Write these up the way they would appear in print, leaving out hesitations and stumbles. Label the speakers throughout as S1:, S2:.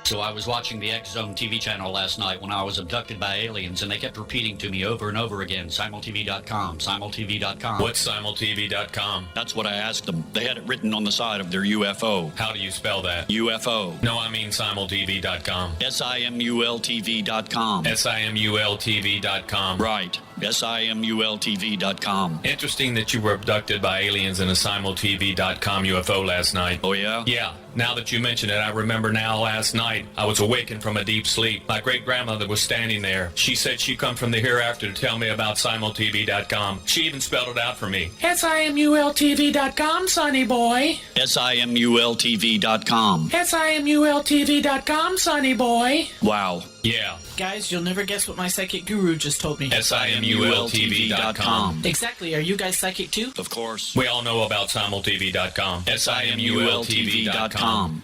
S1: So I was watching the X Zone TV channel last night when I was abducted by aliens, and they kept repeating to me over and over again, simultv.com, simultv.com.
S2: What's simultv.com?
S1: That's what I asked them. They had it written on the side of their UFO.
S2: How do you spell that?
S1: UFO.
S2: No, I mean simultv.com.
S1: simultv.com.
S2: simultv.com.
S1: Right. simultv.com.
S2: Interesting that you were abducted by aliens in a simultv.com UFO last night.
S1: Oh, yeah?
S2: Yeah. Now that you mention it, I remember now last night I was awakened from a deep sleep. My great-grandmother was standing there. She said she'd come from the hereafter to tell me about simultv.com. She even spelled it out for me.
S3: simultv.com, sonny boy.
S1: simultv.com.
S3: simultv.com, sonny boy.
S1: Wow.
S2: Yeah.
S3: Guys, you'll never guess what my psychic guru just told me.
S2: simultv.com.
S3: Exactly. Are you guys psychic too?
S1: Of course.
S2: We all know about simultv.com. simultv.com.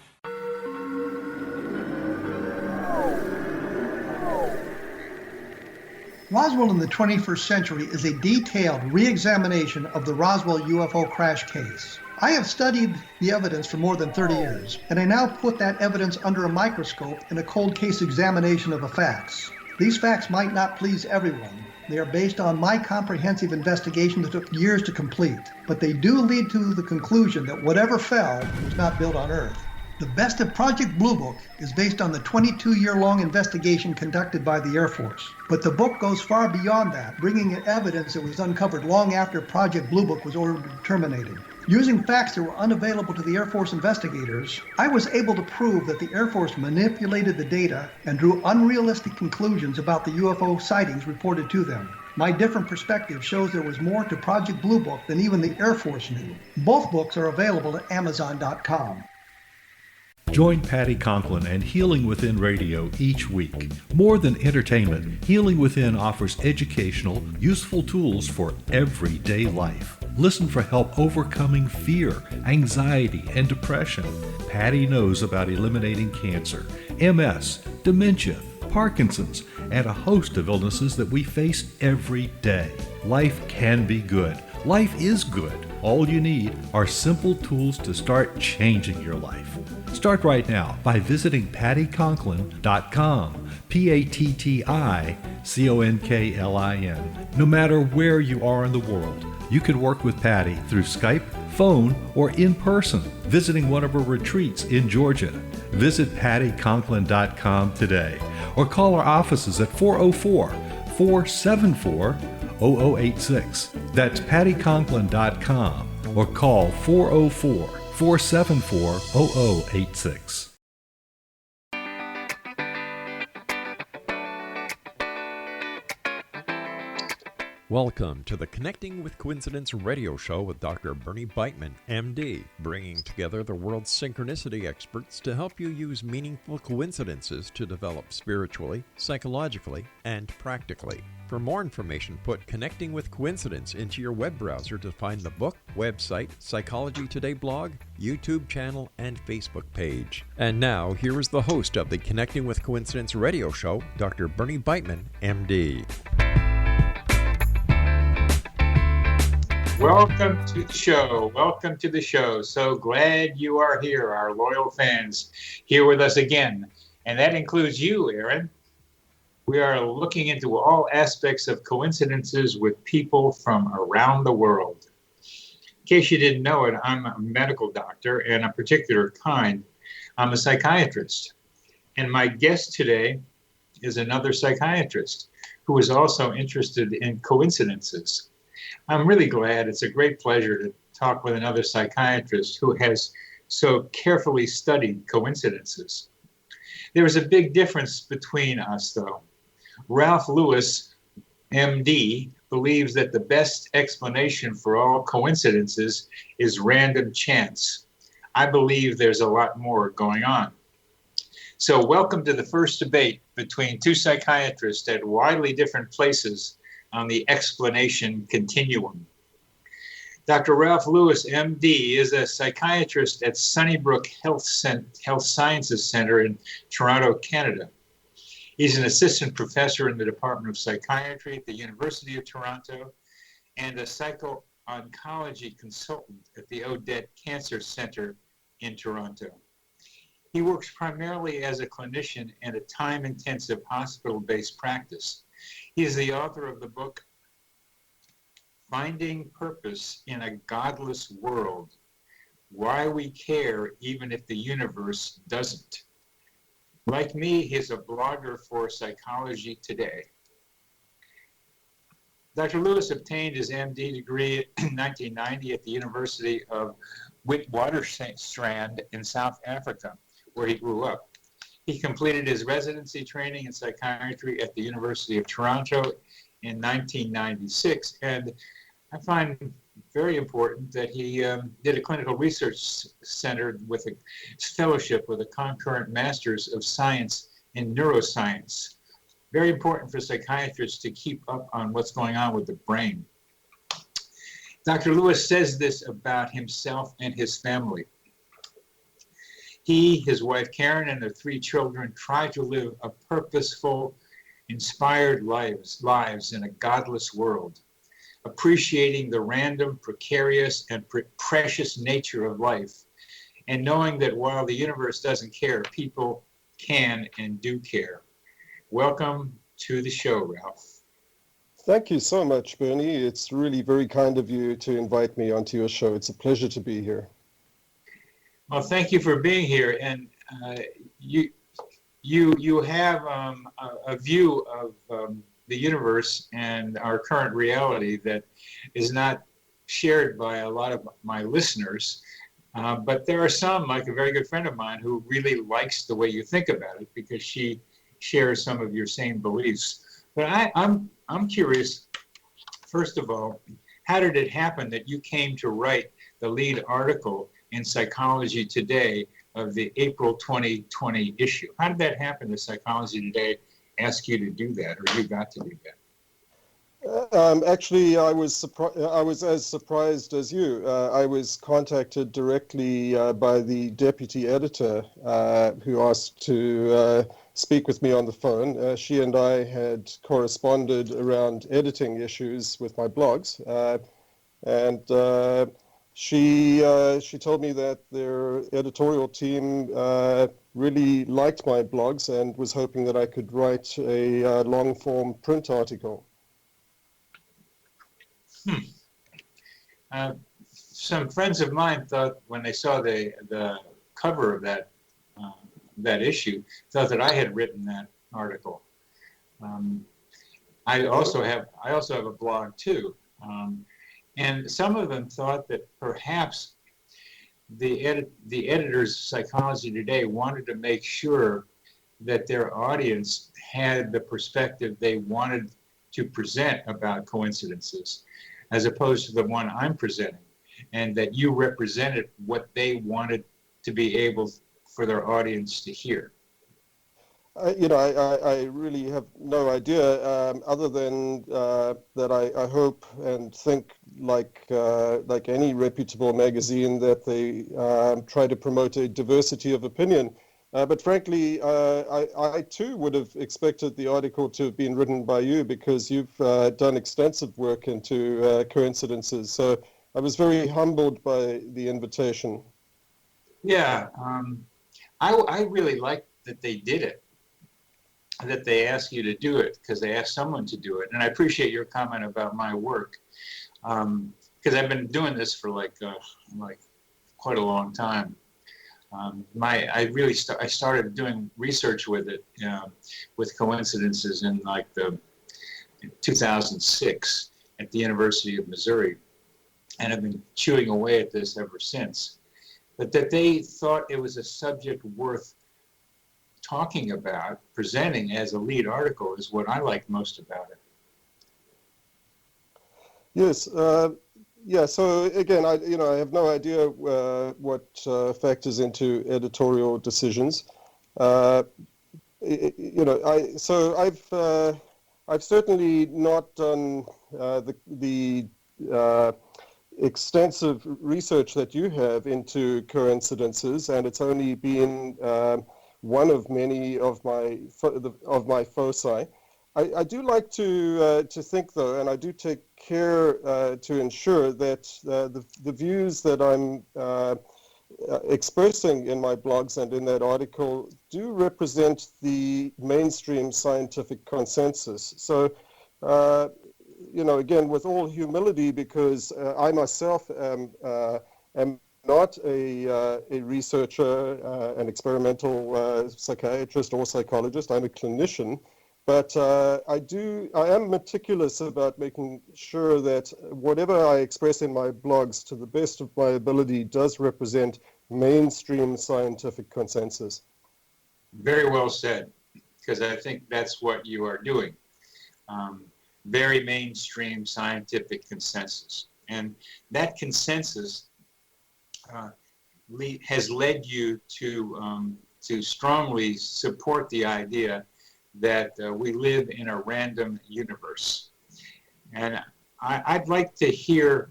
S4: Roswell in the 21st century is a detailed re-examination of the Roswell UFO crash case. I have studied the evidence for more than 30 years, and I now put that evidence under a microscope in a cold case examination of the facts. These facts might not please everyone. They are based on my comprehensive investigation that took years to complete, but they do lead to the conclusion that whatever fell was not built on Earth. The best of Project Blue Book is based on the 22-year-long investigation conducted by the Air Force. But the book goes far beyond that, bringing in evidence that was uncovered long after Project Blue Book was ordered terminated. Using facts that were unavailable to the Air Force investigators, I was able to prove that the Air Force manipulated the data and drew unrealistic conclusions about the UFO sightings reported to them. My different perspective shows there was more to Project Blue Book than even the Air Force knew. Both books are available at Amazon.com.
S5: Join Patty Conklin and Healing Within Radio each week. More than entertainment, Healing Within offers educational, useful tools for everyday life. Listen for help overcoming fear, anxiety, and depression. Patty knows about eliminating cancer, MS, dementia, Parkinson's, and a host of illnesses that we face every day. Life can be good. Life is good. All you need are simple tools to start changing your life. Start right now by visiting pattyconklin.com, PATTICONKLIN. No matter where you are in the world, you can work with Patty through Skype, phone, or in person, visiting one of her retreats in Georgia. Visit pattyconklin.com today or call our offices at 404-474-0086. That's pattyconklin.com or call 404-474-0086.
S6: Welcome to the Connecting with Coincidence radio show with Dr. Bernie Beitman, MD, bringing together the world's synchronicity experts to help you use meaningful coincidences to develop spiritually, psychologically, and practically. For more information, put Connecting with Coincidence into your web browser to find the book, website, Psychology Today blog, YouTube channel, and Facebook page. And now, here is the host of the Connecting with Coincidence radio show, Dr. Bernie Beitman, MD.
S7: Welcome to the show. Welcome to the show. So glad you are here, our loyal fans, here with us again. And that includes you, Aaron. We are looking into all aspects of coincidences with people from around the world. In case you didn't know it, I'm a medical doctor and a particular kind. I'm a psychiatrist. And my guest today is another psychiatrist who is also interested in coincidences. I'm really glad. It's a great pleasure to talk with another psychiatrist who has so carefully studied coincidences. There is a big difference between us, though. Ralph Lewis, MD, believes that the best explanation for all coincidences is random chance. I believe there's a lot more going on. So welcome to the first debate between two psychiatrists at widely different places on the explanation continuum. Dr. Ralph Lewis, MD, is a psychiatrist at Sunnybrook Health Sciences Centre in Toronto, Canada. He's an assistant professor in the Department of Psychiatry at the University of Toronto and a psycho-oncology consultant at the Odette Cancer Centre in Toronto. He works primarily as a clinician in a time-intensive hospital-based practice. He is the author of the book, Finding Purpose in a Godless World, Why We Care Even If the Universe Doesn't. Like me, he's a blogger for Psychology Today. Dr. Lewis obtained his MD degree in 1990 at the University of Witwatersrand in South Africa, where he grew up. He completed his residency training in psychiatry at the University of Toronto in 1996, and I find very important that he did a clinical research center with a fellowship with a concurrent Masters of Science in Neuroscience. Very important for psychiatrists to keep up on what's going on with the brain. Dr. Lewis says this about himself and his family. He, his wife Karen, and their 3 children try to live a purposeful, inspired lives in a godless world, appreciating the random, precarious, and precious nature of life, and knowing that while the universe doesn't care, people can and do care. Welcome to the show, Ralph.
S8: Thank you so much, Bernie. It's really very kind of you to invite me onto your show. It's a pleasure to be here.
S7: Well, thank you for being here. And you have a view of the universe and our current reality that is not shared by a lot of my listeners. But there are some, like a very good friend of mine, who really likes the way you think about it because she shares some of your same beliefs. But I'm curious, first of all, how did it happen that you came to write the lead article in Psychology Today of the April 2020 issue? How did that happen that Psychology Today asked you to do that, or you got to do that?
S8: Actually, I was as surprised as you. I was contacted directly by the deputy editor who asked to speak with me on the phone. She and I had corresponded around editing issues with my blogs, and she told me that their editorial team really liked my blogs and was hoping that I could write a long-form print article.
S7: Some friends of mine thought when they saw the cover of that issue, thought that I had written that article. I also have a blog too, and some of them thought that perhaps the editors of Psychology Today wanted to make sure that their audience had the perspective they wanted to present about coincidences, as opposed to the one I'm presenting, and that you represented what they wanted to be able for their audience to hear.
S8: I really have no idea, other than that I hope and think, like any reputable magazine, that they try to promote a diversity of opinion. But frankly, I too would have expected the article to have been written by you, because you've done extensive work into coincidences. So I was very humbled by the invitation.
S7: Yeah, I really liked that they did it, that they asked you to do it, because they asked someone to do it. And I appreciate your comment about my work, because I've been doing this for like quite a long time. I started doing research with it, with coincidences in 2006 at the University of Missouri, and I've been chewing away at this ever since. But that they thought it was a subject worth talking about, presenting as a lead article, is what I like most about it.
S8: Yes. Yeah, so again, I have no idea what factors into editorial decisions. I've certainly not done the extensive research that you have into coincidences, and it's only been one of many of my foci. I do like to think, though, and I do take care to ensure that the views that I'm expressing in my blogs and in that article do represent the mainstream scientific consensus. So, again, with all humility, because I myself am not a researcher, an experimental psychiatrist or psychologist. I'm a clinician, but I am meticulous about making sure that whatever I express in my blogs, to the best of my ability, does represent mainstream scientific consensus.
S7: Very well said, because I think that's what you are doing. Very mainstream scientific consensus. And that consensus has led you to strongly support the idea that we live in a random universe. And I'd like to hear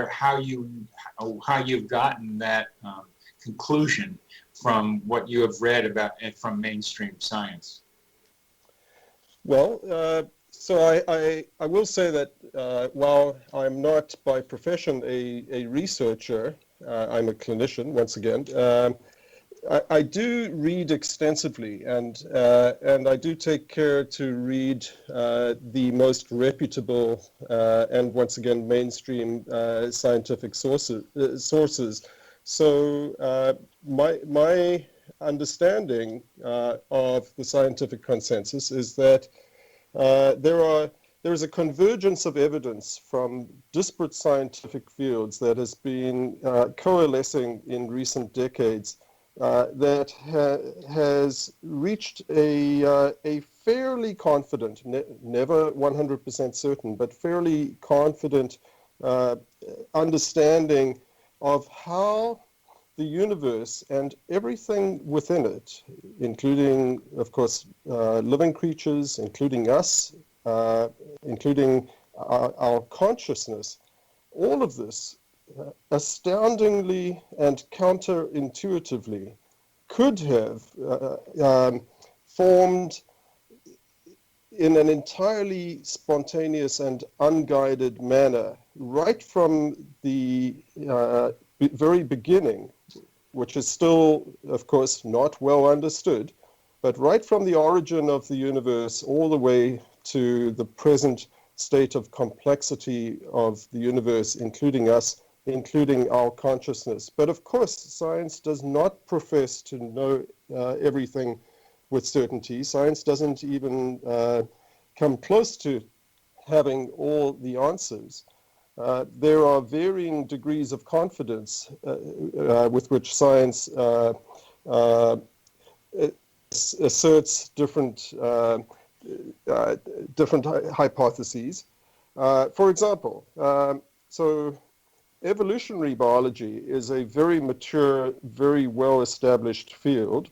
S7: how you've gotten that conclusion from what you have read about it from mainstream science.
S8: Well, so I will say that while I'm not by profession a researcher, I'm a clinician once again. I do read extensively, and I do take care to read the most reputable and once again mainstream scientific sources. So my understanding of the scientific consensus is that there is a convergence of evidence from disparate scientific fields that has been coalescing in recent decades that has reached a fairly confident, never 100% certain, but fairly confident understanding of how the universe and everything within it, including, of course, living creatures, including us, including our consciousness, all of this astoundingly and counterintuitively could have formed in an entirely spontaneous and unguided manner right from the very beginning, which is still, of course, not well understood, but right from the origin of the universe all the way to the present state of complexity of the universe, including us, including our consciousness. But of course, science does not profess to know everything with certainty. Science doesn't even come close to having all the answers. There are varying degrees of confidence with which science asserts different hypotheses. For example, so evolutionary biology is a very mature, very well-established field,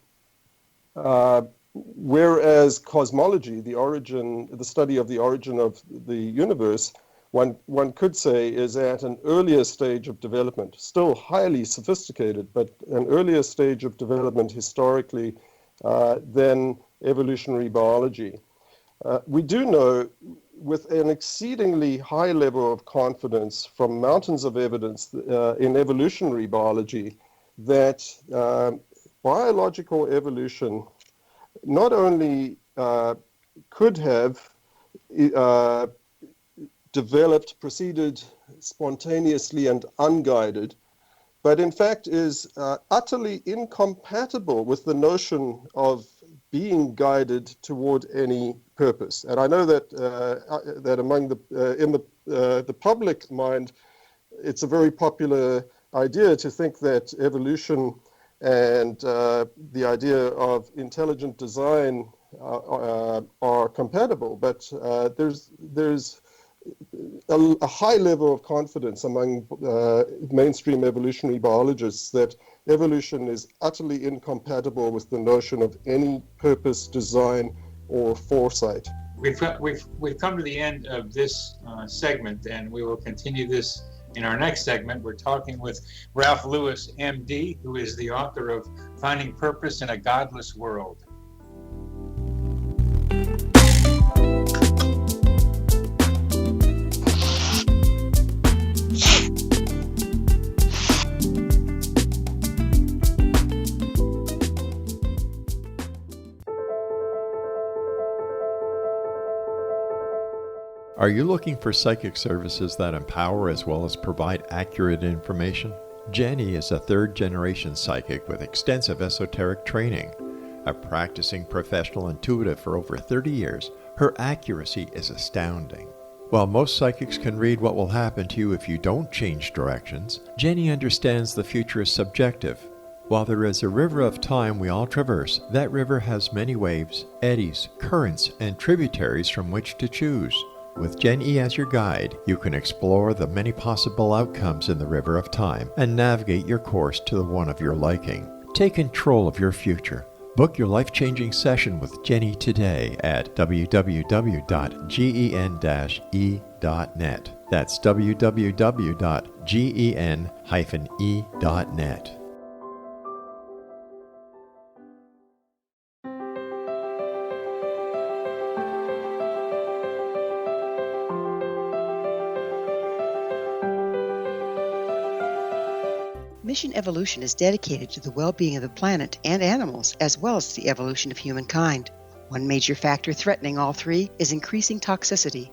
S8: whereas cosmology, the study of the origin of the universe, one could say is at an earlier stage of development, still highly sophisticated, but an earlier stage of development historically than evolutionary biology. We do know with an exceedingly high level of confidence from mountains of evidence in evolutionary biology that biological evolution not only could have proceeded spontaneously and unguided, but in fact is utterly incompatible with the notion of being guided toward any purpose. And I know that that among the public mind, it's a very popular idea to think that evolution and the idea of intelligent design are compatible. But there's a high level of confidence among mainstream evolutionary biologists that evolution is utterly incompatible with the notion of any purpose, design, or foresight.
S7: We've come to the end of this segment, and we will continue this in our next segment. We're talking with Ralph Lewis, MD, who is the author of Finding Purpose in a Godless World.
S6: Are you looking for psychic services that empower as well as provide accurate information? Jenny is a third-generation psychic with extensive esoteric training. A practicing professional intuitive for over 30 years, her accuracy is astounding. While most psychics can read what will happen to you if you don't change directions, Jenny understands the future is subjective. While there is a river of time we all traverse, that river has many waves, eddies, currents, and tributaries from which to choose. With Jenny as your guide, you can explore the many possible outcomes in the river of time and navigate your course to the one of your liking. Take control of your future. Book your life-changing session with Jenny today at www.gen-e.net. That's www.gen-e.net.
S9: Mission Evolution is dedicated to the well-being of the planet and animals, as well as the evolution of humankind. One major factor threatening all three is increasing toxicity.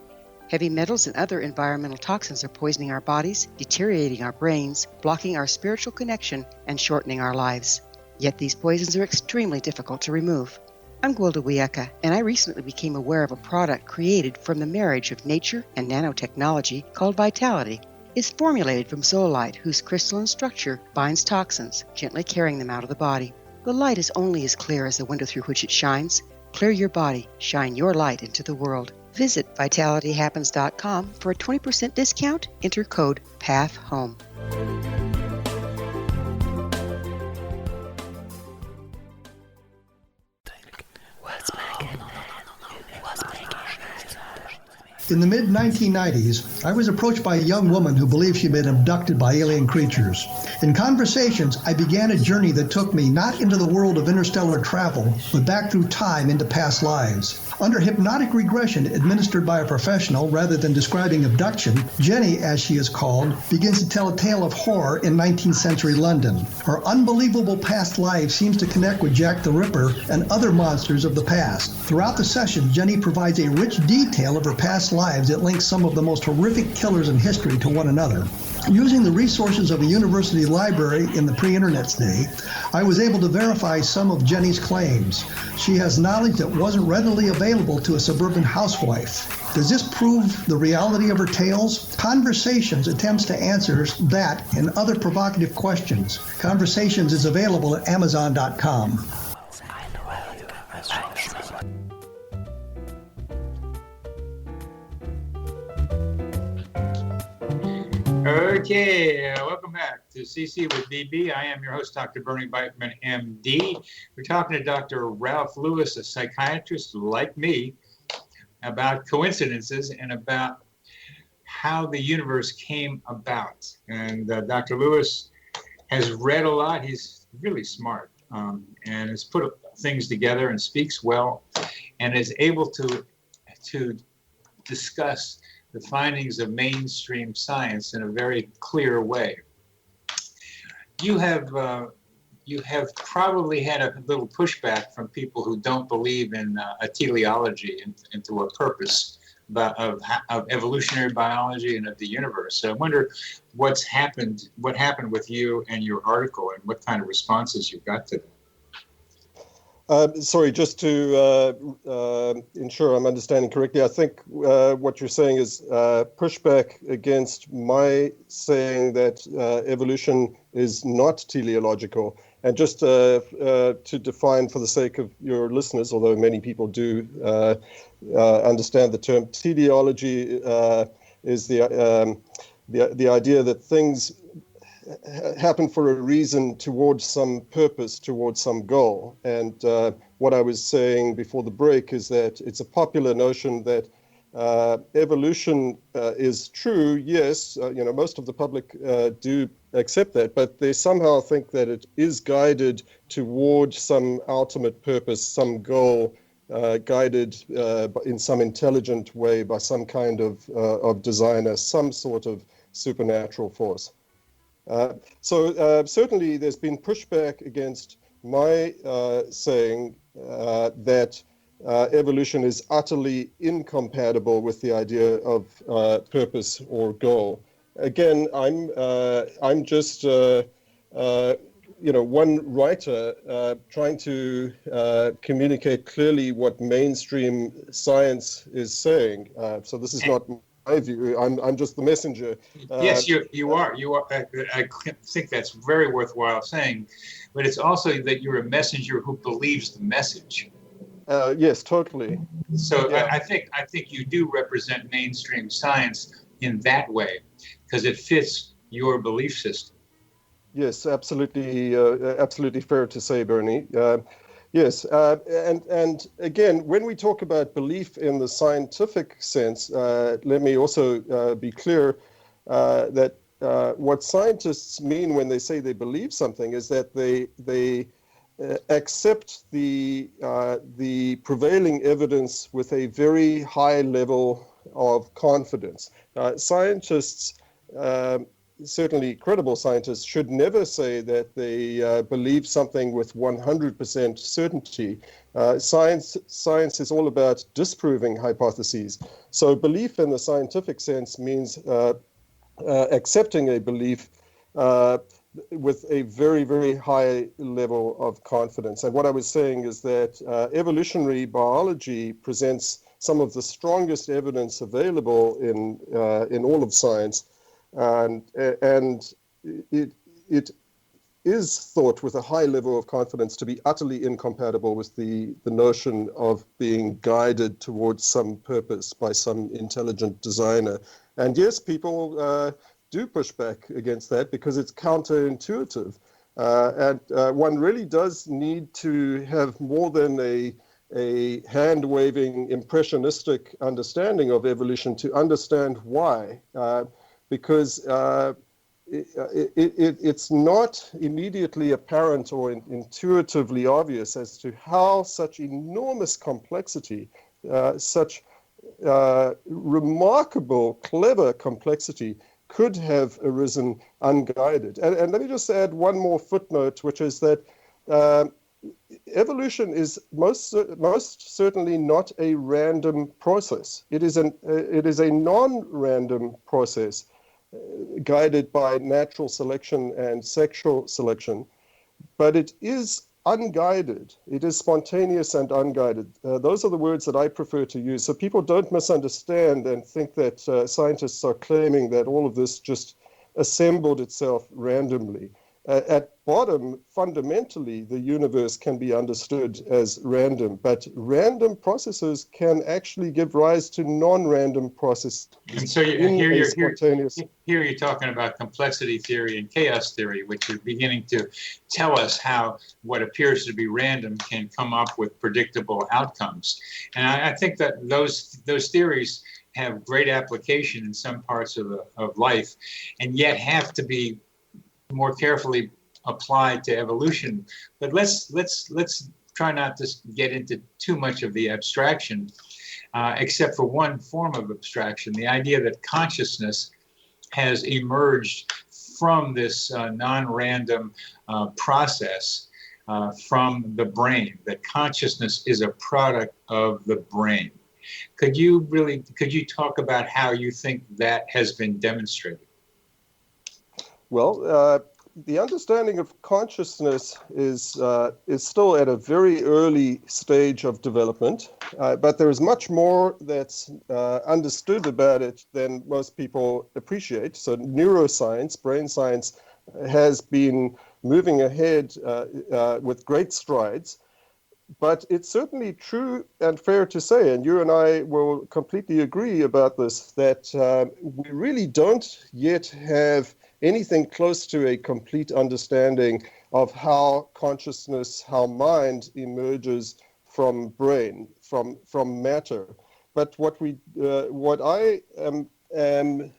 S9: Heavy metals and other environmental toxins are poisoning our bodies, deteriorating our brains, blocking our spiritual connection, and shortening our lives. Yet these poisons are extremely difficult to remove. I'm Gwilda Wiyaka, and I recently became aware of a product created from the marriage of nature and nanotechnology called Vitality. It's formulated from zoolite, whose crystalline structure binds toxins, gently carrying them out of the body. The light is only as clear as the window through which it shines. Clear your body, shine your light into the world. Visit vitalityhappens.com for a 20% discount. Enter code PATHHOME.
S4: In the mid-1990s, I was approached by a young woman who believed she'd been abducted by alien creatures. In conversations, I began a journey that took me not into the world of interstellar travel, but back through time into past lives. Under hypnotic regression administered by a professional rather than describing abduction, Jenny, as she is called, begins to tell a tale of horror in 19th century London. Her unbelievable past life seems to connect with Jack the Ripper and other monsters of the past. Throughout the session, Jenny provides a rich detail of her past lives that links some of the most horrific killers in history to one another. Using the resources of a university library in the pre-internet's day, I was able to verify some of Jenny's claims. She has knowledge that wasn't readily available to a suburban housewife. Does this prove the reality of her tales? Conversations attempts to answer that and other provocative questions. Conversations is available at Amazon.com.
S7: Okay, welcome back to CC with BB. I am your host, Dr. Bernie Beitman, MD. We're talking to Dr. Ralph Lewis, a psychiatrist like me, about coincidences and about how the universe came about. And Dr. Lewis has read a lot. He's really smart and has put things together and speaks well and is able to discuss the findings of mainstream science in a very clear way. You have probably had a little pushback from people who don't believe in a teleology into a purpose of evolutionary biology and of the universe. So I wonder what happened with you and your article and what kind of responses you got to that.
S8: Sorry, just to ensure I'm understanding correctly, I think what you're saying is pushback against my saying that evolution is not teleological. And just to define for the sake of your listeners, although many people do understand the term, teleology is the idea that things happen for a reason towards some purpose, towards some goal. And what I was saying before the break is that it's a popular notion that evolution is true. Yes, most of the public do accept that, but they somehow think that it is guided towards some ultimate purpose, some goal, guided in some intelligent way by some kind of designer, some sort of supernatural force. So certainly there's been pushback against my saying that evolution is utterly incompatible with the idea of purpose or goal. Again, I'm just one writer trying to communicate clearly what mainstream science is saying. So this is not my view. I'm just the messenger.
S7: Yes, you are. I think that's very worthwhile saying, but it's also that you're a messenger who believes the message.
S8: Yes, totally.
S7: So
S8: yeah.
S7: I think you do represent mainstream science in that way, because it fits your belief system.
S8: Yes, absolutely, absolutely fair to say, Bernie. Yes, and again, when we talk about belief in the scientific sense, let me also be clear that what scientists mean when they say they believe something is that they accept the prevailing evidence with a very high level of confidence. Scientists, certainly credible scientists, should never say that they believe something with 100% certainty. Science is all about disproving hypotheses. So belief in the scientific sense means accepting a belief with a very, very high level of confidence. And what I was saying is that evolutionary biology presents some of the strongest evidence available in all of science, and it is thought with a high level of confidence to be utterly incompatible with the notion of being guided towards some purpose by some intelligent designer. And yes, people do push back against that because it's counterintuitive. And one really does need to have more than a hand-waving, impressionistic understanding of evolution to understand why. Because it's not immediately apparent or intuitively obvious as to how such enormous complexity, such remarkable, clever complexity could have arisen unguided. And let me just add one more footnote, which is that evolution is most certainly not a random process. It is a non-random process guided by natural selection and sexual selection, but it is unguided. It is spontaneous and unguided. Those are the words that I prefer to use, so people don't misunderstand and think that scientists are claiming that all of this just assembled itself randomly. At bottom, fundamentally, the universe can be understood as random, but random processes can actually give rise to non-random processes.
S7: And so here you're talking about complexity theory and chaos theory, which are beginning to tell us how what appears to be random can come up with predictable outcomes. And I think that those theories have great application in some parts of life, and yet have to be more carefully applied to evolution. But let's try not to get into too much of the abstraction, except for one form of abstraction, the idea that consciousness has emerged from this non-random process from the brain, that consciousness is a product of the brain. Could you talk about how you think that has been demonstrated?
S8: Well, the understanding of consciousness is still at a very early stage of development, but there is much more that's understood about it than most people appreciate. So neuroscience, brain science, has been moving ahead with great strides. But it's certainly true and fair to say, and you and I will completely agree about this, that we really don't yet have anything close to a complete understanding of how consciousness, how mind emerges from brain, from matter. But what I am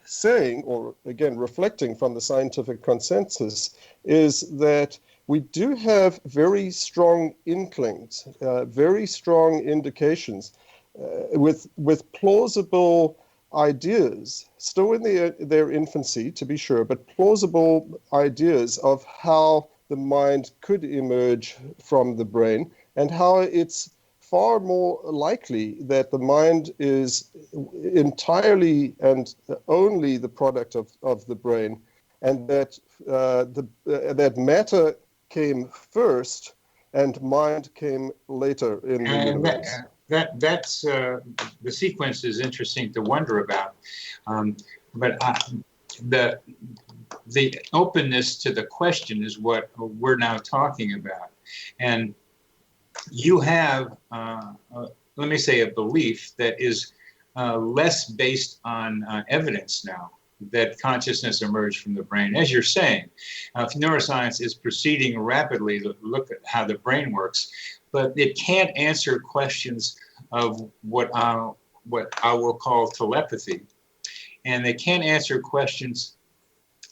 S8: saying, or again reflecting from the scientific consensus, is that we do have very strong inklings, very strong indications, with plausible ideas, still in their infancy, to be sure, but plausible ideas of how the mind could emerge from the brain and how its far more likely that the mind is entirely and only the product of the brain, and that that matter came first and mind came later in the universe.
S7: That's the sequence is interesting to wonder about, but the openness to the question is what we're now talking about. And you have, let me say, a belief that is less based on evidence now that consciousness emerged from the brain. As you're saying, neuroscience is proceeding rapidly to look at how the brain works, but it can't answer questions of what I will call telepathy. And they can't answer questions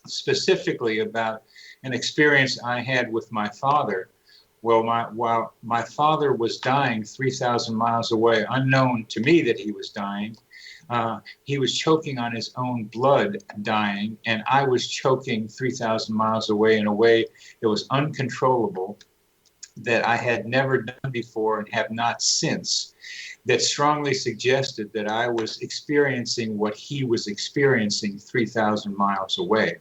S7: specifically about an experience I had with my father. Well, while my father was dying 3,000 miles away, unknown to me that he was dying, he was choking on his own blood, dying, and I was choking 3,000 miles away in a way that was uncontrollable, that I had never done before and have not since, that strongly suggested that I was experiencing what he was experiencing 3,000 miles away.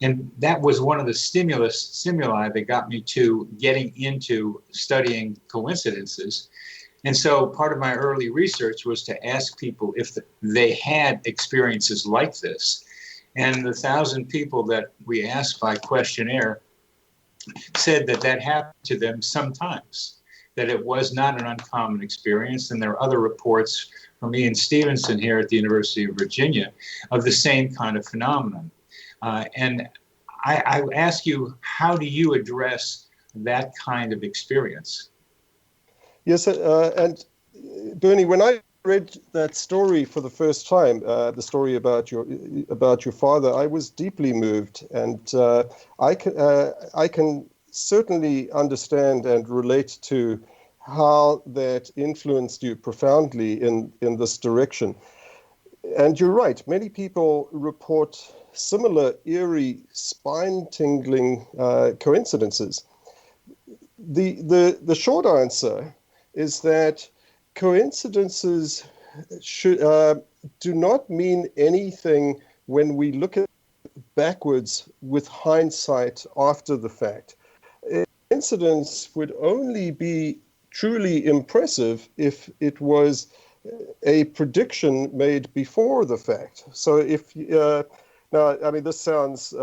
S7: And that was one of the stimuli that got me to getting into studying coincidences. And so part of my early research was to ask people if they had experiences like this. And the 1,000 people that we asked by questionnaire said that happened to them sometimes, that it was not an uncommon experience. And there are other reports from Ian Stevenson here at the University of Virginia of the same kind of phenomenon. And I ask you, how do you address that kind of experience?
S8: Yes, and Bernie, when I read that story for the first time, the story about your father, I was deeply moved, and I can certainly understand and relate to how that influenced you profoundly in this direction. And you're right, many people report similar eerie, spine-tingling coincidences. The short answer is that coincidences do not mean anything when we look at backwards with hindsight after the fact. Coincidence would only be truly impressive if it was a prediction made before the fact. So if now, I mean, this sounds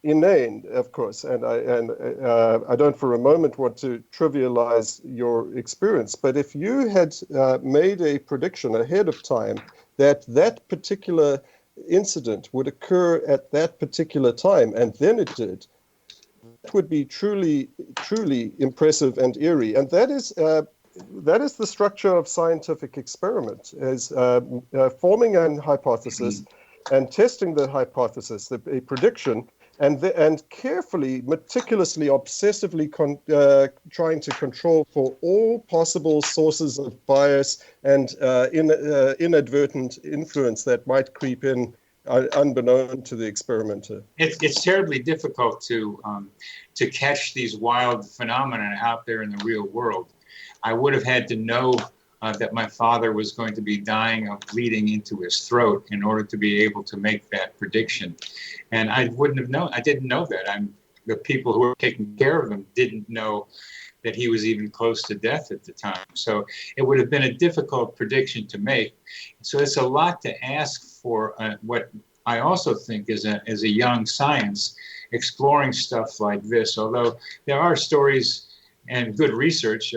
S8: inane, of course, and I don't for a moment want to trivialize your experience. But if you had made a prediction ahead of time that particular incident would occur at that particular time, and then it did, that would be truly, truly impressive and eerie. And that is the structure of scientific experiment, is forming an hypothesis and testing the hypothesis, a prediction, and carefully, meticulously, obsessively trying to control for all possible sources of bias and inadvertent influence that might creep in unbeknown to the experimenter.
S7: It's terribly difficult to catch these wild phenomena out there in the real world. I would have had to know that my father was going to be dying of bleeding into his throat in order to be able to make that prediction. And I wouldn't have known. I didn't know that. The people who were taking care of him didn't know that he was even close to death at the time. So it would have been a difficult prediction to make. So it's a lot to ask for what I also think is a young science exploring stuff like this. Although there are stories and good research.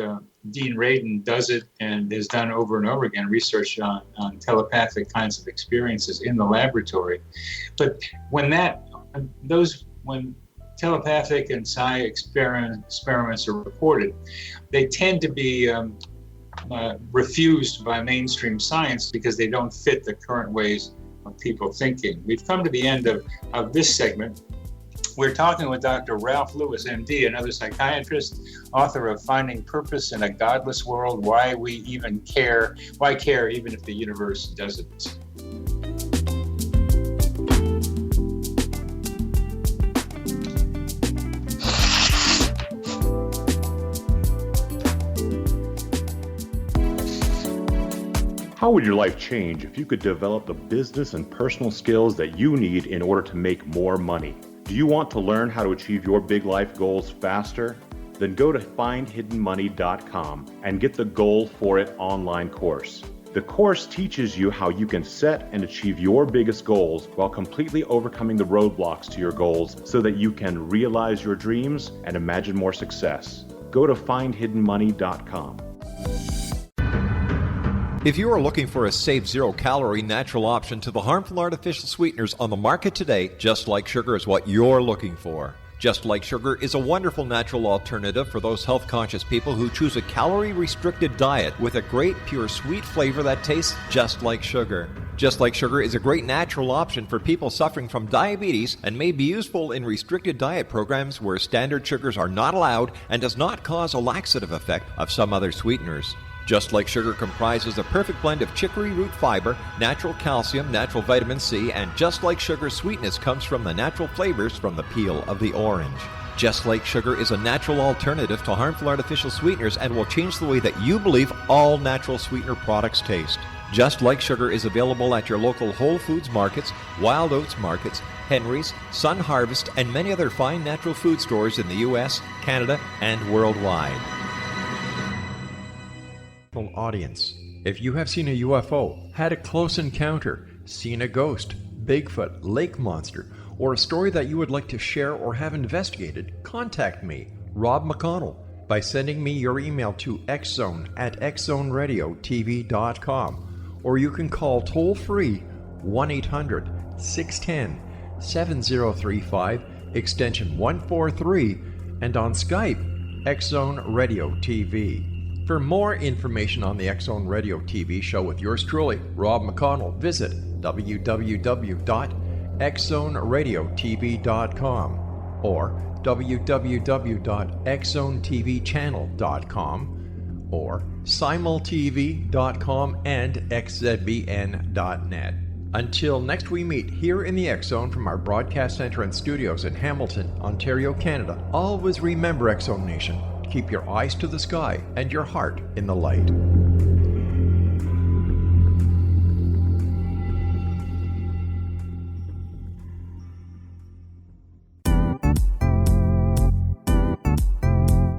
S7: Dean Radin does it and has done over and over again research on telepathic kinds of experiences in the laboratory. But when telepathic and psi experiments are reported, they tend to be refused by mainstream science because they don't fit the current ways of people thinking. We've come to the end of this segment. We're talking with Dr. Ralph Lewis, MD, another psychiatrist, author of Finding Purpose in a Godless World, Why Care Even If the Universe Doesn't.
S10: How would your life change if you could develop the business and personal skills that you need in order to make more money? Do you want to learn how to achieve your big life goals faster? Then go to findhiddenmoney.com and get the Goal for It online course. The course teaches you how you can set and achieve your biggest goals while completely overcoming the roadblocks to your goals so that you can realize your dreams and imagine more success. Go to findhiddenmoney.com.
S6: If you are looking for a safe, zero-calorie natural option to the harmful artificial sweeteners on the market today, Just Like Sugar is what you're looking for. Just Like Sugar is a wonderful natural alternative for those health-conscious people who choose a calorie-restricted diet with a great, pure, sweet flavor that tastes just like sugar. Just Like Sugar is a great natural option for people suffering from diabetes and may be useful in restricted diet programs where standard sugars are not allowed and does not cause a laxative effect of some other sweeteners. Just Like Sugar comprises a perfect blend of chicory root fiber, natural calcium, natural vitamin C, and Just Like Sugar's sweetness comes from the natural flavors from the peel of the orange. Just Like Sugar is a natural alternative to harmful artificial sweeteners and will change the way that you believe all natural sweetener products taste. Just Like Sugar is available at your local Whole Foods markets, Wild Oats markets, Henry's, Sun Harvest, and many other fine natural food stores in the U.S., Canada, and worldwide. Audience. If you have seen a UFO, had a close encounter, seen a ghost, Bigfoot, lake monster, or a story that you would like to share or have investigated, contact me, Rob McConnell, by sending me your email to xzone@xzoneradiotv.com, or you can call toll-free 1-800-610-7035, extension 143, and on Skype, X-Zone Radio TV. For more information on the X-Zone Radio TV show with yours truly, Rob McConnell, visit www.xzoneradiotv.com or www.xzonetvchannel.com or simultv.com and xzbn.net. Until next we meet here in the X-Zone from our broadcast center and studios in Hamilton, Ontario, Canada, always remember, X-Zone Nation, keep your eyes to the sky and your heart in the light.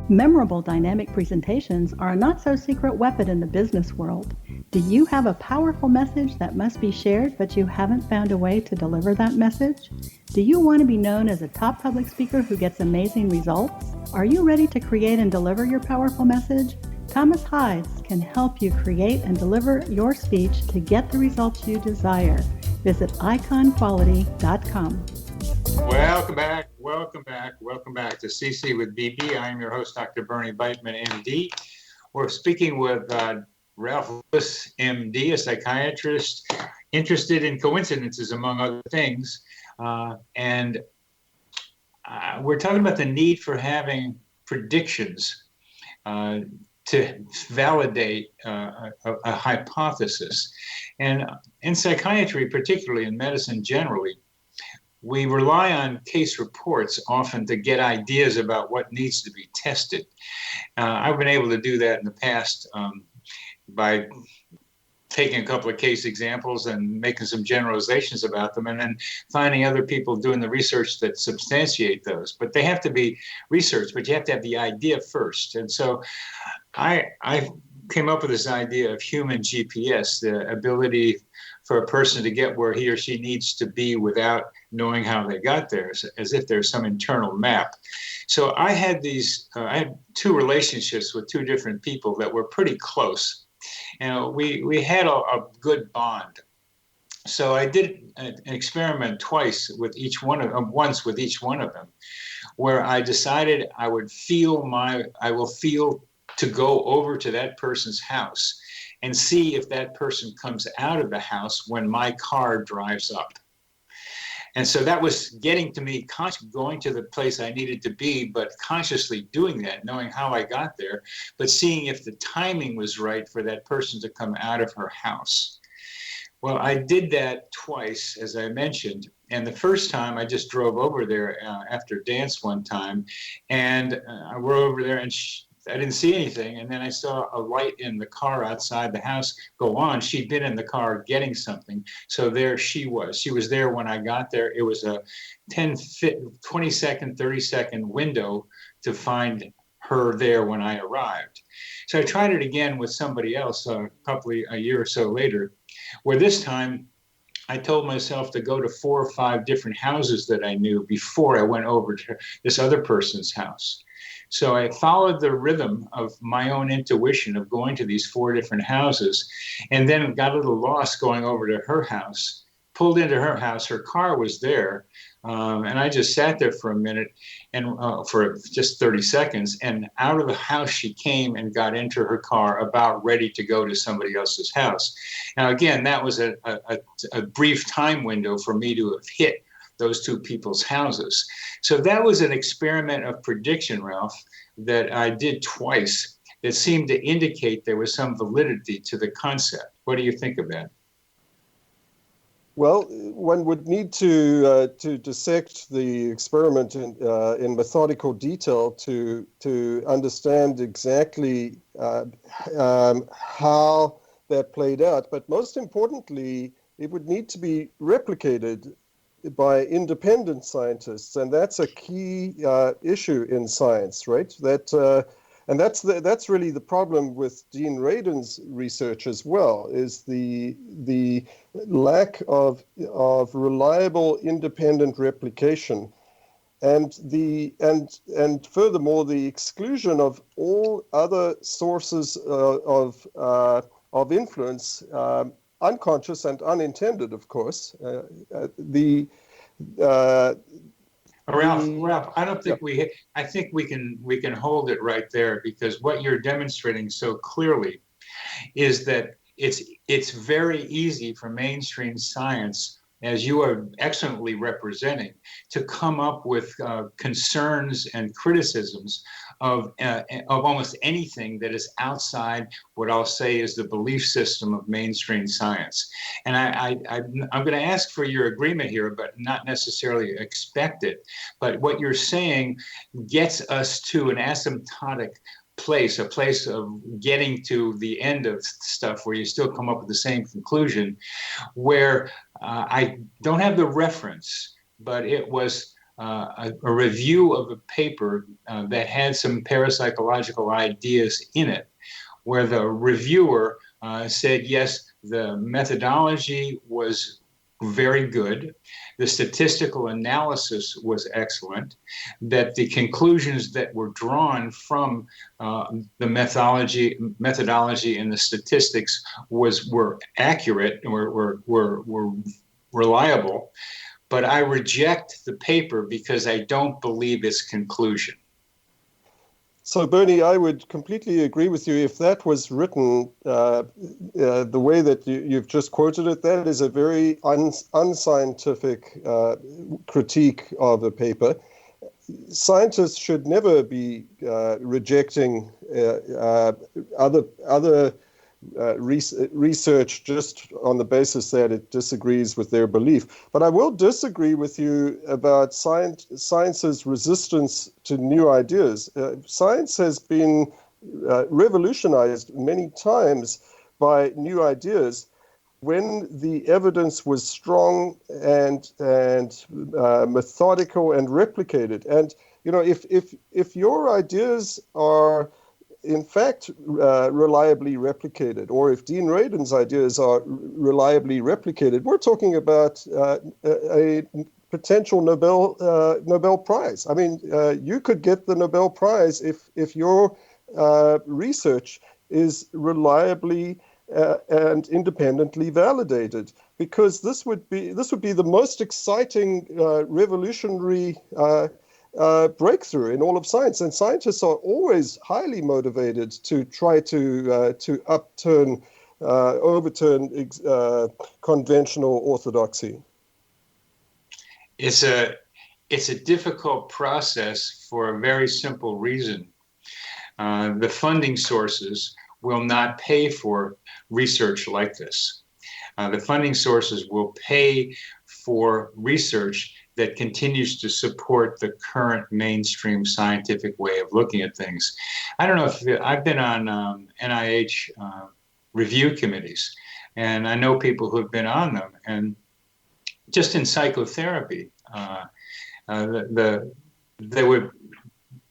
S11: Memorable dynamic presentations are a not-so-secret weapon in the business world. Do you have a powerful message that must be shared, but you haven't found a way to deliver that message? Do you want to be known as a top public speaker who gets amazing results? Are you ready to create and deliver your powerful message? Thomas Hides can help you create and deliver your speech to get the results you desire. Visit iconquality.com.
S7: Welcome back to CC with BB. I'm your host, Dr. Bernie Beitman, MD. We're speaking with Ralph Lewis, MD, a psychiatrist interested in coincidences, among other things. And we're talking about the need for having predictions to validate a hypothesis. And in psychiatry, particularly in medicine generally, we rely on case reports often to get ideas about what needs to be tested. I've been able to do that in the past by taking a couple of case examples and making some generalizations about them, and then finding other people doing the research that substantiate those. But they have to be research, but you have to have the idea first. And so I came up with this idea of human GPS, the ability for a person to get where he or she needs to be without knowing how they got there, as if there's some internal map. So I had two relationships with two different people that were pretty close. And we had a good bond. So I did an experiment once with each one of them, where I decided I will feel to go over to that person's house and see if that person comes out of the house when my car drives up. And so that was getting to me, going to the place I needed to be, but consciously doing that, knowing how I got there, but seeing if the timing was right for that person to come out of her house. Well, I did that twice, as I mentioned. And the first time I just drove over there after dance one time, and we're over there, and I didn't see anything. And then I saw a light in the car outside the house go on. She'd been in the car getting something. So there she was. She was there when I got there. It was a 20-second, 30-second window to find her there when I arrived. So I tried it again with somebody else a year or so later, where this time I told myself to go to 4 or 5 different houses that I knew before I went over to this other person's house. So I followed the rhythm of my own intuition of going to these 4 different houses, and then got a little lost going over to her house, pulled into her house, her car was there, and I just sat there for a minute and for just 30 seconds, and out of the house she came and got into her car about ready to go to somebody else's house. Now, again, that was a brief time window for me to have hit those 2 people's houses. So that was an experiment of prediction, Ralph, that I did twice that seemed to indicate there was some validity to the concept. What do you think of that?
S8: Well, one would need to dissect the experiment in methodical detail to understand exactly how that played out. But most importantly, it would need to be replicated by independent scientists, and that's a key issue in science, right? And that's really the problem with Dean Radin's research as well, is the lack of reliable independent replication, and furthermore the exclusion of all other sources of influence, unconscious and unintended, of course.
S7: Ralph, I don't think I think we can hold it right there, because what you're demonstrating so clearly is that it's very easy for mainstream science, as you are excellently representing, to come up with concerns and criticisms of almost anything that is outside what I'll say is the belief system of mainstream science. And I'm going to ask for your agreement here, but not necessarily expect it. But what you're saying gets us to an asymptotic place, a place of getting to the end of stuff where you still come up with the same conclusion, where I don't have the reference, but it was a review of a paper that had some parapsychological ideas in it, where the reviewer said, yes, the methodology was very good, the statistical analysis was excellent, that the conclusions that were drawn from the methodology and the statistics were accurate and were reliable. But I reject the paper because I don't believe its conclusion.
S8: So, Bernie, I would completely agree with you. If that was written the way that you've just quoted it, that is a very unscientific critique of a paper. Scientists should never be rejecting other research just on the basis that it disagrees with their belief. But I will disagree with you about science's resistance to new ideas. Science has been revolutionized many times by new ideas when the evidence was strong and methodical and replicated. And you know, if your ideas are in fact reliably replicated, or if Dean Radin's ideas are reliably replicated, we're talking about a potential Nobel Prize. I mean, you could get the Nobel Prize if your research is reliably and independently validated, because this would be the most exciting revolutionary breakthrough in all of science. And scientists are always highly motivated to try to overturn conventional orthodoxy.
S7: It's a difficult process for a very simple reason. The funding sources will not pay for research like this. The funding sources will pay for research that continues to support the current mainstream scientific way of looking at things. I don't know if I've been on NIH review committees, and I know people who have been on them. And just in psychotherapy,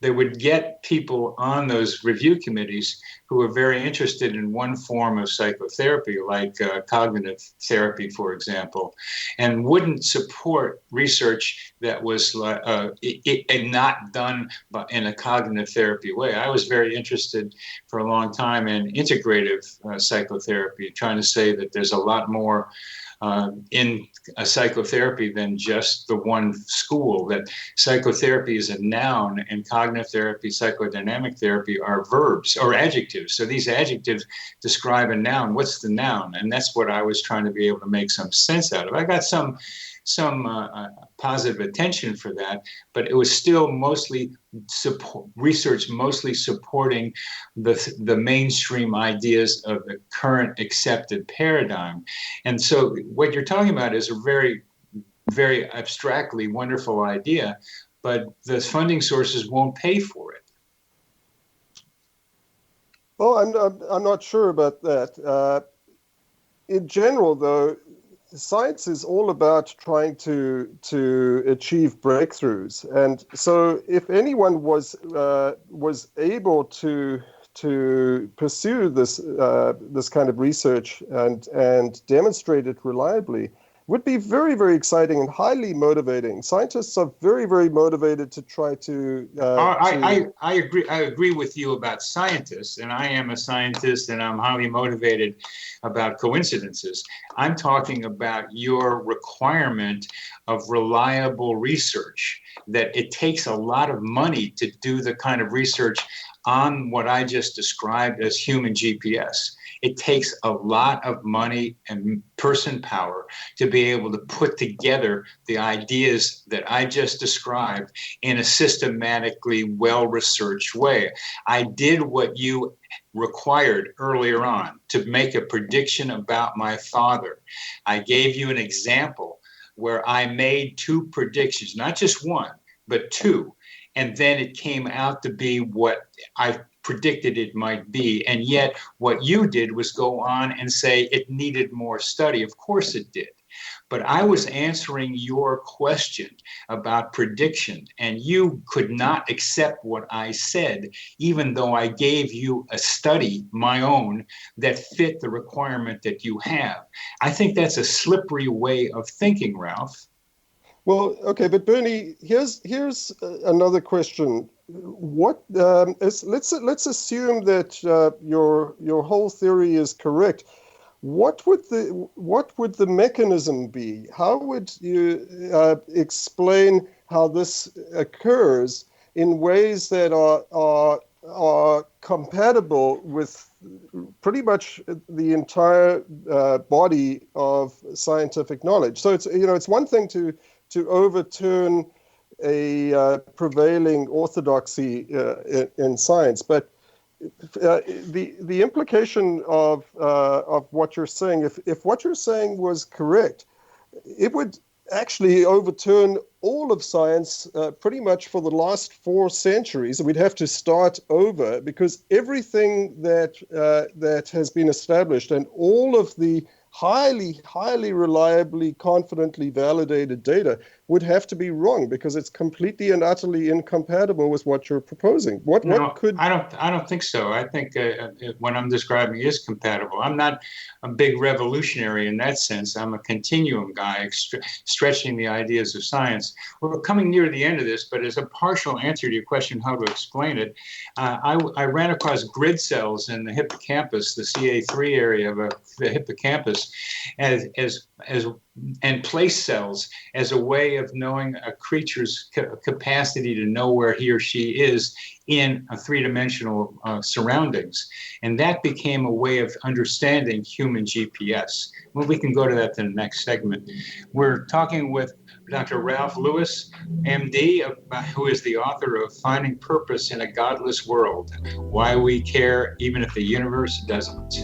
S7: they would get people on those review committees who were very interested in one form of psychotherapy, like cognitive therapy, for example, and wouldn't support research that was not done in a cognitive therapy way. I was very interested for a long time in integrative psychotherapy, trying to say that there's a lot more in a psychotherapy than just the one school, that psychotherapy is a noun and cognitive therapy, psychodynamic therapy are verbs or adjectives. So these adjectives describe a noun. What's the noun? And that's what I was trying to be able to make some sense out of. I got some positive attention for that, but it was still mostly research mostly supporting the mainstream ideas of the current accepted paradigm. And so what you're talking about is a very, very abstractly wonderful idea, but the funding sources won't pay for it.
S8: Well, I'm not sure about that. In general, though, science is all about trying to achieve breakthroughs, and so if anyone was able to pursue this kind of research and demonstrate it reliably, would be very, very exciting and highly motivating. Scientists are very, very motivated to try to.
S7: I agree with you about scientists, and I am a scientist, and I'm highly motivated about coincidences. I'm talking about your requirement of reliable research, that it takes a lot of money to do the kind of research on what I just described as human GPS. It takes a lot of money and person power to be able to put together the ideas that I just described in a systematically well-researched way. I did what you required earlier on to make a prediction about my father. I gave you an example where I made two predictions, not just one, but two. And then it came out to be what I predicted it might be. And yet what you did was go on and say it needed more study. Of course it did. But I was answering your question about prediction, and you could not accept what I said, even though I gave you a study, my own, that fit the requirement that you have. I think that's a slippery way of thinking, Ralph.
S8: Well, okay, but Bernie, here's another question. What let's assume that your whole theory is correct. What would the mechanism be? How would you explain how this occurs in ways that are compatible with pretty much the entire body of scientific knowledge? So it's one thing to overturn a prevailing orthodoxy in science, but the implication of what you're saying, if what you're saying was correct, it would actually overturn all of science pretty much for the last 4 centuries. We'd have to start over, because everything that has been established and all of the highly reliably, confidently validated data would have to be wrong, because it's completely and utterly incompatible with what you're proposing. I don't think so. I think what I'm describing is compatible. I'm not a big revolutionary in that sense. I'm a continuum guy, stretching the ideas of science. We're coming near the end of this, but as a partial answer to your question, how to explain it, I ran across grid cells in the hippocampus, the CA3 area of the hippocampus, and place cells as a way of knowing a creature's capacity to know where he or she is in a 3-dimensional surroundings. And that became a way of understanding human GPS. Well, we can go to that in the next segment. We're talking with Dr. Ralph Lewis, MD, who is the author of Finding Purpose in a Godless World, Why We Care Even If the Universe Doesn't.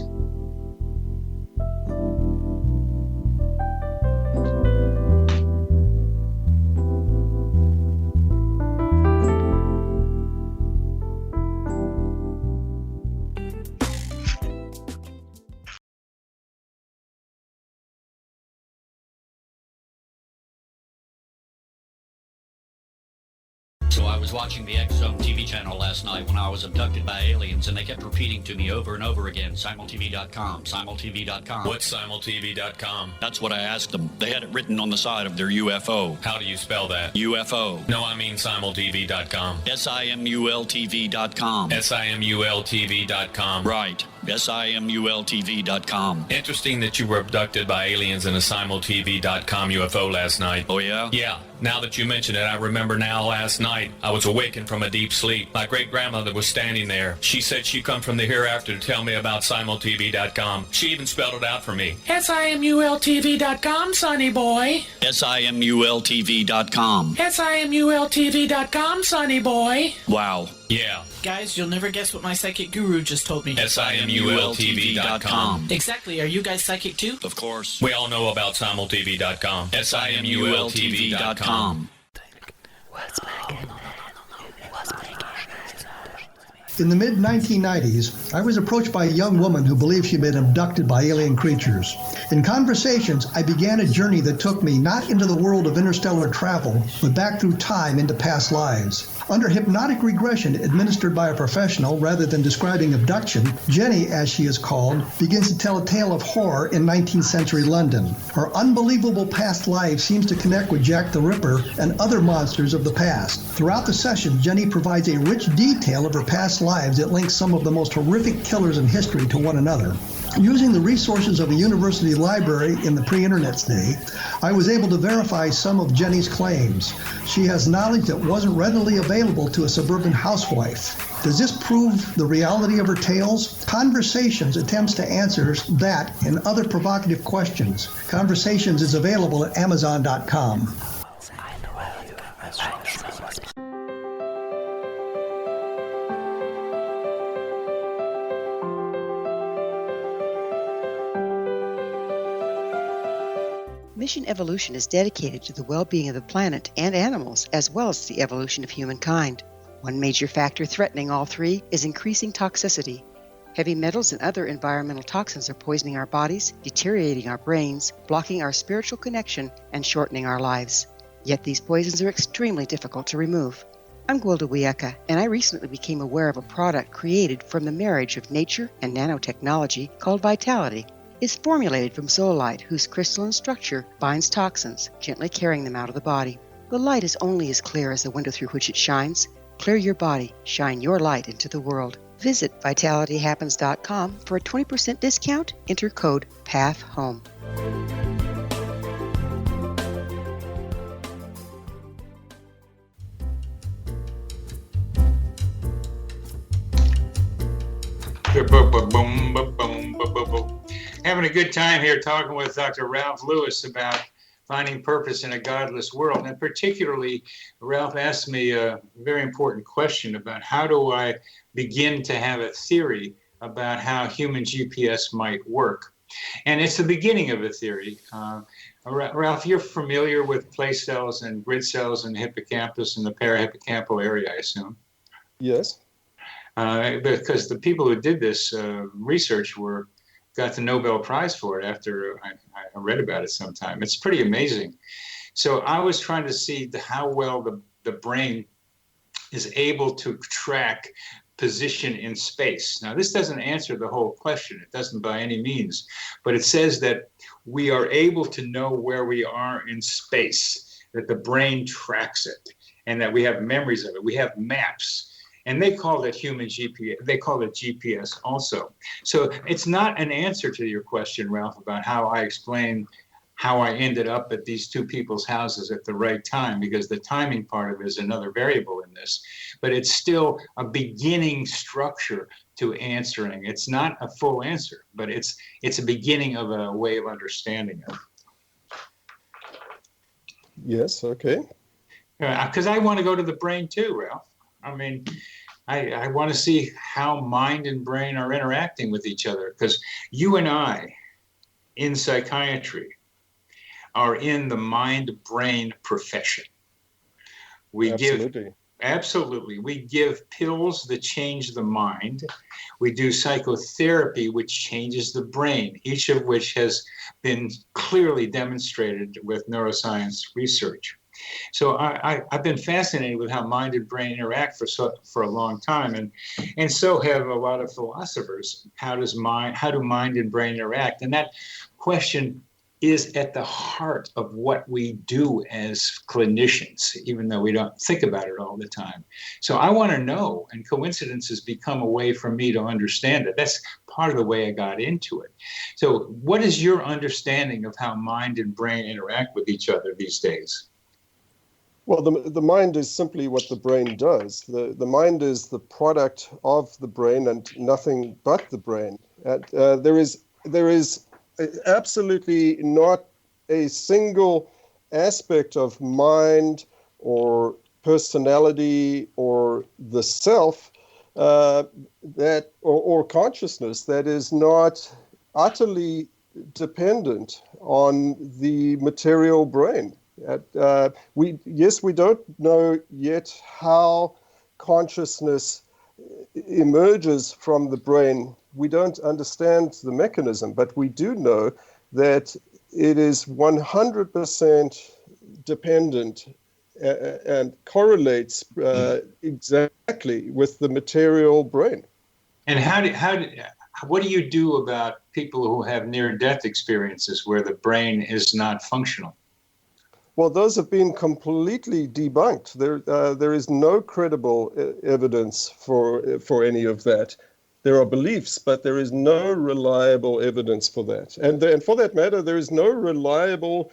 S1: So I was watching the X Zone TV channel last night when I was abducted by aliens, and they kept repeating to me over and over again, simultv.com, simultv.com.
S2: What's simultv.com?
S1: That's what I asked them. They had it written on the side of their UFO.
S2: How do you spell that?
S1: UFO.
S2: No, I mean simultv.com.
S1: simultv.com.
S2: simultv.com.
S1: Right. simultv.com.
S2: Interesting that you were abducted by aliens in a simultv.com UFO last night.
S1: Oh, yeah?
S2: Yeah. Now that you mention it, I remember now last night I was awakened from a deep sleep. My great-grandmother was standing there. She said she'd come from the hereafter to tell me about simultv.com. She even spelled it out for me.
S3: simultv.com, sonny boy.
S1: simultv.com.
S3: simultv.com, sonny boy.
S1: Wow.
S2: Yeah.
S3: Guys, you'll never guess what my psychic guru just told me.
S2: simultv.com.
S3: Exactly. Are you guys psychic too?
S1: Of course.
S2: We all know about simultv.com. simultv.com.
S4: In the mid-1990s, I was approached by a young woman who believed she'd been abducted by alien creatures. In conversations, I began a journey that took me not into the world of interstellar travel, but back through time into past lives. Under hypnotic regression administered by a professional rather than describing abduction, Jenny, as she is called, begins to tell a tale of horror in 19th century London. Her unbelievable past life seems to connect with Jack the Ripper and other monsters of the past. Throughout the session, Jenny provides a rich detail of her past lives that links some of the most horrific killers in history to one another. Using the resources of a university library in the pre-internet's day, I was able to verify some of Jenny's claims. She has knowledge that wasn't readily available to a suburban housewife. Does this prove the reality of her tales? Conversations attempts to answer that and other provocative questions. Conversations is available at Amazon.com.
S9: Mission Evolution is dedicated to the well-being of the planet and animals, as well as the evolution of humankind. One major factor threatening all three is increasing toxicity. Heavy metals and other environmental toxins are poisoning our bodies, deteriorating our brains, blocking our spiritual connection, and shortening our lives. Yet these poisons are extremely difficult to remove. I'm Gwilda Wiyaka, and I recently became aware of a product created from the marriage of nature and nanotechnology called Vitality. It's formulated from zoolite, whose crystalline structure binds toxins, gently carrying them out of the body. The light is only as clear as the window through which it shines. Clear your body, shine your light into the world. Visit vitalityhappens.com for a 20% discount. Enter code PATHHOME.
S7: Having a good time here talking with Dr. Ralph Lewis about finding purpose in a godless world. And particularly, Ralph asked me a very important question about how do I begin to have a theory about how human GPS might work. And it's the beginning of a theory. Ralph, you're familiar with place cells and grid cells in the hippocampus and the parahippocampal area, I assume?
S8: Yes.
S7: Because the people who did this research got the Nobel Prize for it after I read about it sometime. It's pretty amazing. So I was trying to see how well the brain is able to track position in space. Now, this doesn't answer the whole question. It doesn't by any means, but it says that we are able to know where we are in space, that the brain tracks it, and that we have memories of it. We have maps. And they call it human GPS. They call it GPS also. So it's not an answer to your question, Ralph, about how I explain how I ended up at these two people's houses at the right time, because the timing part of it is another variable in this. But it's still a beginning structure to answering. It's not a full answer, but it's a beginning of a way of understanding it.
S8: Yes, okay.
S7: Because I want to go to the brain too, Ralph. I mean, I want to see how mind and brain are interacting with each other, because you and I in psychiatry are in the mind-brain profession. Absolutely. We give pills that change the mind. We do psychotherapy, which changes the brain, each of which has been clearly demonstrated with neuroscience research. So I've been fascinated with how mind and brain interact for a long time, and so have a lot of philosophers. How do mind and brain interact? And that question is at the heart of what we do as clinicians, even though we don't think about it all the time. So I want to know, and coincidences become a way for me to understand it. That's part of the way I got into it. So what is your understanding of how mind and brain interact with each other these days?
S8: Well, the mind is simply what the brain does. The mind is the product of the brain and nothing but the brain. There is absolutely not a single aspect of mind or personality or the self or consciousness that is not utterly dependent on the material brain. We don't know yet how consciousness emerges from the brain. We don't understand the mechanism, but we do know that it is 100% dependent and correlates exactly with the material brain.
S7: And what do you do about people who have near-death experiences where the brain is not functional?
S8: Well, those have been completely debunked. There is no credible evidence for any of that. There are beliefs, but there is no reliable evidence for that. And for that matter, there is no reliable,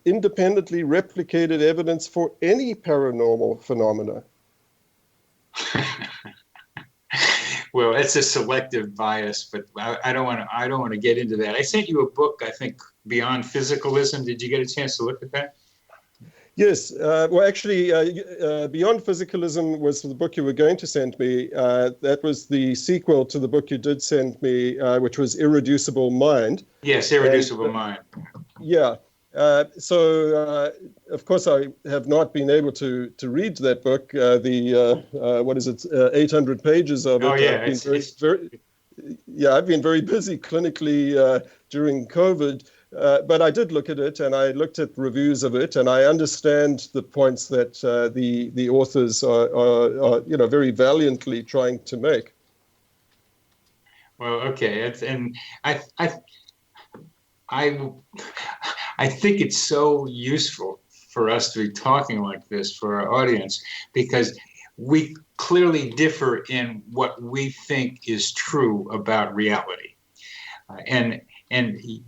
S8: independently replicated evidence for any paranormal phenomena.
S7: Well, it's a selective bias, but I don't want to get into that. I sent you a book, I think, Beyond Physicalism. Did you get a chance to look at that?
S8: Yes. Well, actually, Beyond Physicalism was the book you were going to send me. That was the sequel to the book you did send me, which was Irreducible Mind.
S7: Yes, Irreducible Mind.
S8: Yeah. So, of course, I have not been able to read that book. 800 pages of it.
S7: Oh, yeah.
S8: I've been very busy clinically during COVID. But I did look at it, and I looked at reviews of it, and I understand the points that the authors are very valiantly trying to make.
S7: Well, okay, I think it's so useful for us to be talking like this for our audience, because we clearly differ in what we think is true about reality, and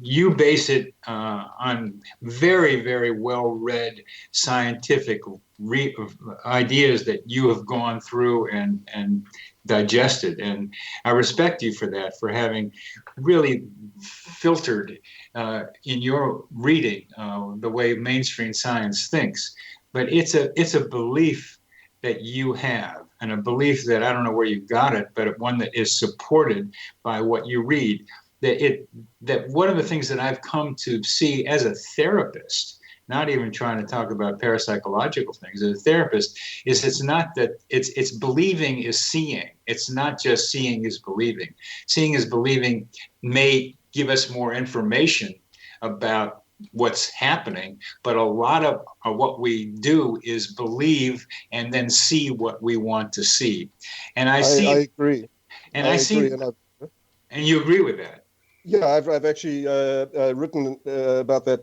S7: you base it on very, very well-read scientific ideas that you have gone through and digested. And I respect you for that, for having really filtered in your reading the way mainstream science thinks. But it's a belief that you have, and a belief that I don't know where you got it, but one that is supported by what you read. That one of the things that I've come to see as a therapist, not even trying to talk about parapsychological things, as a therapist, is it's not that it's believing is seeing. It's not just seeing is believing. Seeing is believing may give us more information about what's happening, but a lot of what we do is believe and then see what we want to see. And I
S8: agree.
S7: And I see, and you agree with that.
S8: Yeah, I've actually written about that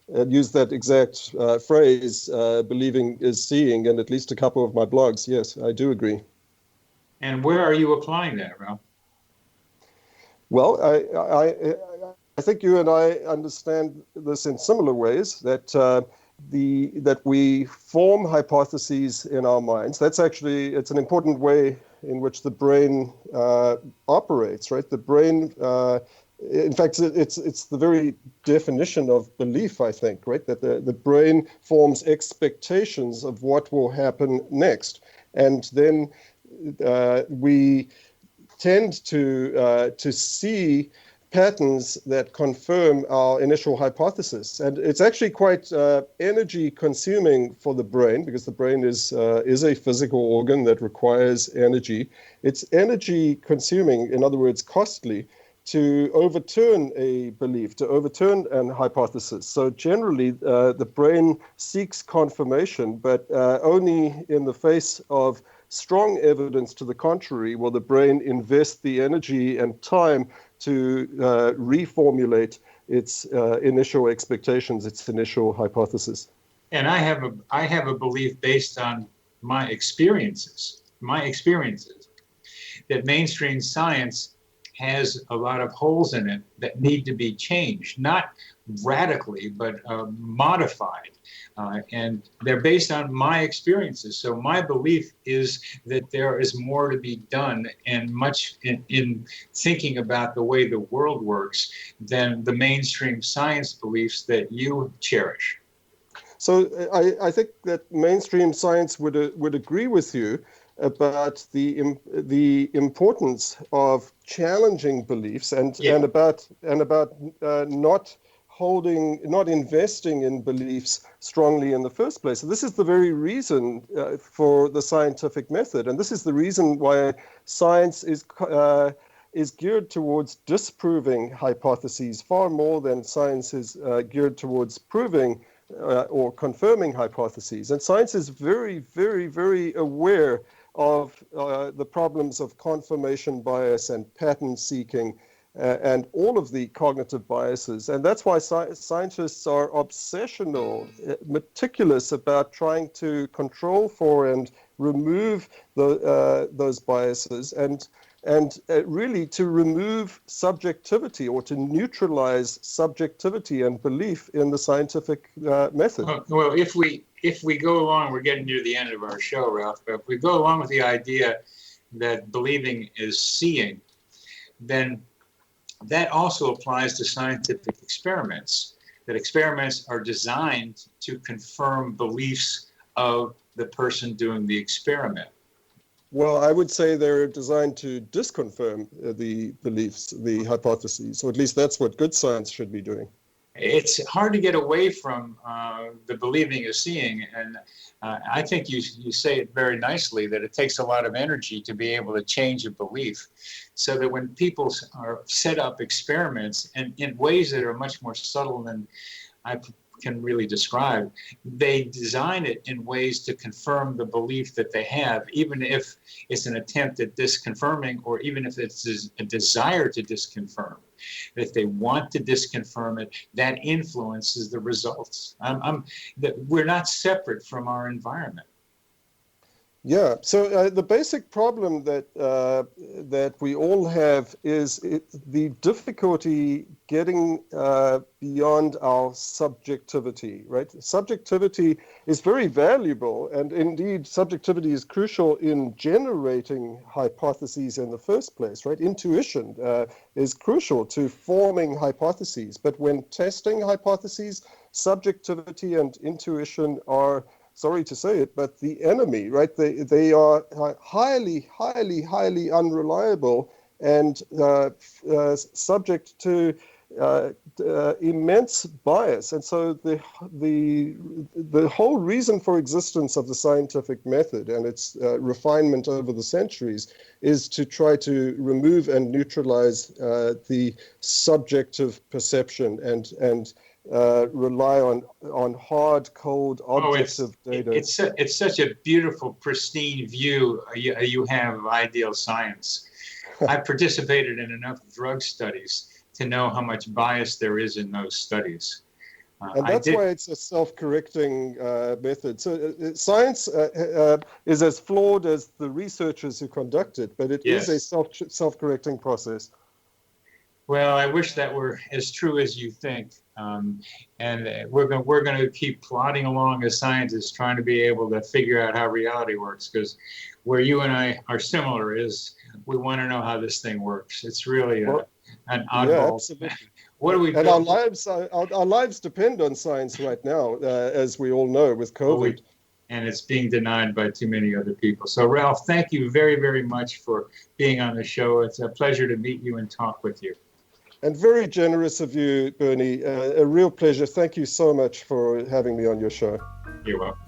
S8: and used that exact phrase, believing is seeing, in at least a couple of my blogs. Yes, I do agree. And
S7: where are you applying that, Ralph?
S8: Well, I think you and I understand this in similar ways, that we form hypotheses in our minds. It's an important way in which the brain operates, right? The brain, in fact, it's the very definition of belief, I think, right? That the brain forms expectations of what will happen next. And then we tend to see patterns that confirm our initial hypothesis. And it's actually quite energy consuming for the brain, because the brain is a physical organ that requires energy. It's energy consuming, in other words, costly, to overturn a belief, to overturn an hypothesis. So generally, the brain seeks confirmation, but only in the face of strong evidence to the contrary will the brain invest the energy and time to reformulate its initial expectations, its initial hypothesis.
S7: And I have a belief based on my experiences, that mainstream science has a lot of holes in it that need to be changed, not radically, but modified. And they're based on my experiences. So my belief is that there is more to be done, and much in thinking about the way the world works than the mainstream science beliefs that you cherish.
S8: So I think that mainstream science would agree with you about the importance of challenging beliefs and about not investing in beliefs strongly in the first place. So this is the very reason for the scientific method, and this is the reason why science is geared towards disproving hypotheses far more than science is geared towards proving or confirming hypotheses. And science is very, very, very aware of the problems of confirmation bias and pattern seeking and all of the cognitive biases. And that's why scientists are obsessional, meticulous about trying to control for and remove those biases and really to remove subjectivity or to neutralize subjectivity and belief in the scientific method.
S7: Well, if we go along, we're getting near the end of our show, Ralph, but if we go along with the idea that believing is seeing, then that also applies to scientific experiments, that experiments are designed to confirm beliefs of the person doing the experiment.
S8: Well, I would say they're designed to disconfirm the beliefs, the hypotheses, or at least that's what good science should be doing.
S7: It's hard to get away from the believing is seeing, and I think you say it very nicely, that it takes a lot of energy to be able to change a belief, so that when people are set up experiments and in ways that are much more subtle than I can really describe, they design it in ways to confirm the belief that they have, even if it's an attempt at disconfirming, or even if it's a desire to disconfirm. If they want to disconfirm it, that influences the results. We're not separate from our environment.
S8: Yeah, so the basic problem that we all have is the difficulty getting beyond our subjectivity, right? Subjectivity is very valuable, and indeed subjectivity is crucial in generating hypotheses in the first place, right? Intuition is crucial to forming hypotheses, but when testing hypotheses, subjectivity and intuition are, sorry to say it, but the enemy, right? They are highly, highly, highly unreliable and subject to immense bias. And so the whole reason for existence of the scientific method and its refinement over the centuries is to try to remove and neutralize the subjective perception and rely on hard, cold, objective data.
S7: It's such a beautiful, pristine view you have of ideal science. I participated in enough drug studies to know how much bias there is in those studies.
S8: And that's why it's a self-correcting method. So science is as flawed as the researchers who conduct it, but it is a self-correcting process.
S7: Well, I wish that were as true as you think. And we're going to keep plodding along as scientists, trying to be able to figure out how reality works, because where you and I are similar is we want to know how this thing works. It's really an oddball.
S8: Yeah, absolutely.
S7: What do we do?
S8: And our lives depend on science right now, as we all know, with COVID.
S7: And it's being denied by too many other people. So, Ralph, thank you very, very much for being on the show. It's a pleasure to meet you and talk with you.
S8: And very generous of you, Bernie. A real pleasure. Thank you so much for having me on your show.
S7: You're welcome.